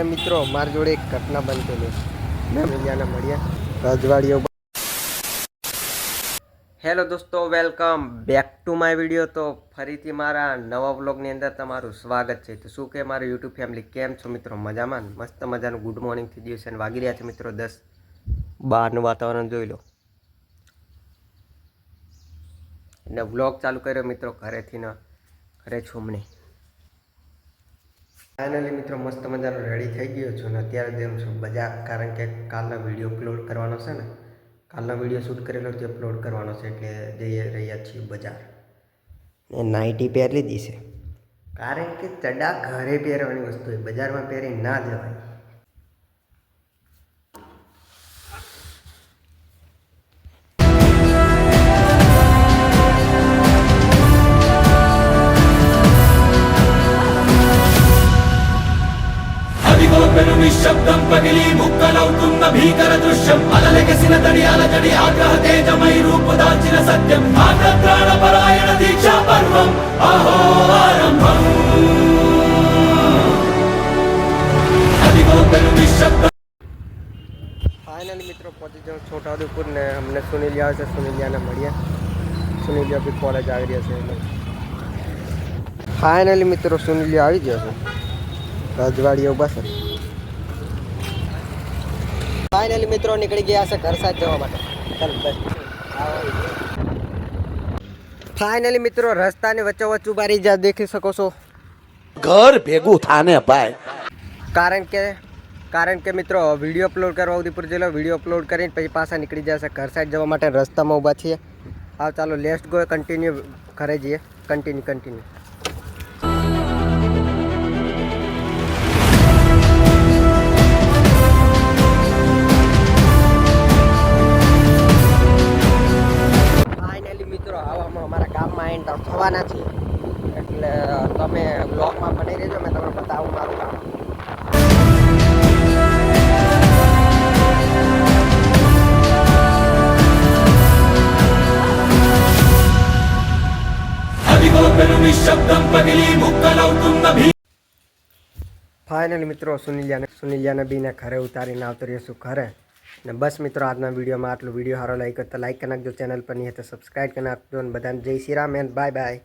મિત્રો મારી જોડે એક ઘટના બનતી મેં મળ્યા રજવાડીઓ. હેલો દોસ્તો, welcome back to my video. તો ફરીથી મારા નવા વ્લોગની અંદર તમારું સ્વાગત છે. તો શું કે મારું યુટ્યુબ ફેમિલી કેમ છો મિત્રો? મજામાં? મસ્ત મજાનું ગુડ મોર્નિંગથી દિવસે વાગી રહ્યા છે મિત્રો 10. બહારનું વાતાવરણ જોઈ લો અને વ્લોગ ચાલુ કર્યો મિત્રો ઘરેથી ન ઘરે છુમણી. ફાઇનલી મિત્રો મસ્ત મજાનો રેડી થઈ ગયો છું અને અત્યારે જેમ છું બજાર, કારણ કે કાલનો વિડીયો અપલોડ કરવાનો છે ને, કાલનો વિડીયો શૂટ કરેલો તે અપલોડ કરવાનો છે એટલે જઈ રહ્યા છીએ બજાર. એ નાઇટી પહેરી લીધી છે કારણ કે ચડા ઘરે પહેરવાની વસ્તુ હોય, બજારમાં પહેરી ના જવાય. నిశ్శబ్దం పగిలి ముక్కలవుతున్న భీకర దృశ్యం అలలెగసిన తడి ఆగ్రహ తేజమై రూపుదాల్చిన సత్యం ప్రాణపరాయణ దీక్షా పర్వం అహో ఆరంభం అదిగో పెను నిశ్శబ్దం. ફાઇનલી મિત્રો પહોંચી જાઉં છોટાઉદેપુર ને અમને સુનિલિયા આવે છે, સુનિલિયાને મળ્યા. સુનિલિયા બી કોલેજ આવી રહ્યા છે એટલે ફાઇનલી મિત્રો સુનિલિયા આવી ગયો છે. રજવાડીઓ ઊભા છે. ફાઇનલી મિત્રો નીકળી ગયા છે ઘર સાથ જવા માટે. ફાઇનલી મિત્રો રસ્તાની વચ્ચોવચ્ચ ઉભા રહી જ્યાં દેખી શકો છો ઘર ભેગું થાને ભાઈ. કારણ કે મિત્રો વિડીયો અપલોડ કરવા ઉદયપુર જિલ્લો વિડીયો અપલોડ કરીને પછી પાછા નીકળી જશે ઘર સાઈડ જવા માટે. રસ્તામાં ઊભા છીએ. હા ચાલો લેટ્સ ગો, કન્ટિન્યુ ઘરે જઈએ. કન્ટિન્યુ ફાઇનલી મિત્રો આવામાં અમારા ગામમાં એન્ટર થવાના છીએ એટલે તમે બ્લોગમાં બની રહેજો. મેં તમને બતાવું મારું કામ. ફાઇનલી મિત્રો સુનિલિયાને બીને ઘરે ઉતારીને આવતો રહીશું ઘરે. ને બસ મિત્રો આજના વિડીયોમાં આટલું. વિડીયો સારો લાગ્યો તો લાઈક કરી નાખજો, ચેનલ પર નહીં તો સબસ્ક્રાઈબ કરી નાખજો અને બધાને જય Shri Ram and bye bye.